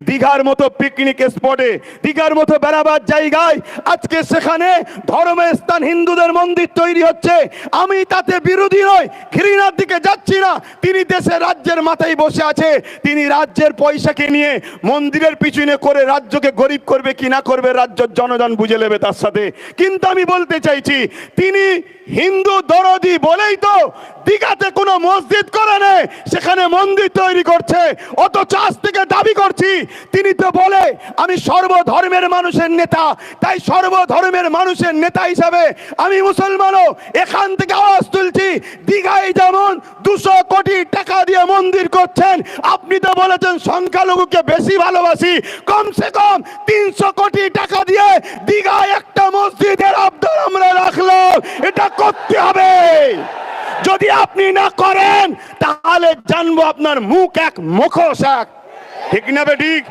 দীঘার মতো পিকনিক স্পটে, দীঘার মতো বেড়াবার জায়গায় আজকে সেখানে ধর্মের স্থান হিন্দুদের মন্দির তৈরি হচ্ছে। আমি তাতে বিরোধী নই, ঘৃণার দিকে যাচ্ছি না। তিনি দেশের রাজ্যের মাথায় বসে আছে, তিনি রাজ্যের পয়সাকে নিয়ে মন্দিরের পিছনে করে রাজ্যকে গরিব করবে কি না করবে রাজ্যের জনগণ বুঝে নেবে তার সাথে। কিন্তু আমি বলতে চাইছি, তিনি হিন্দু দরদি বলেই তো দীঘাতে কোনো মসজিদ করে নেই, সেখানে মন্দির তৈরি করছে। অথচ আজ থেকে দাবি করছি, তিনি তো বলে আমি সর্বধর্মের মানুষের নেতা, তাই সর্বধর্মের মানুষের নেতা হিসাবে আমি মুসলমানও এখান থেকে আওয়াজ তুলছি। দীঘায় যেমন 200 কোটি টাকা দিয়ে মন্দির করছেন, আপনি তো বলেছেন সংখ্যালঘুকে বেশি ভালোবাসি, কমসে কম 300 কোটি টাকা দিয়ে দীঘায় একটা মসজিদের আবদার আমরা রাখলাম। এটা করতে হবে। যদি আপনি না করেন তাহলে জানবো আপনার মুখ এক মুখোশ এক। ঠিক না বেঠিক?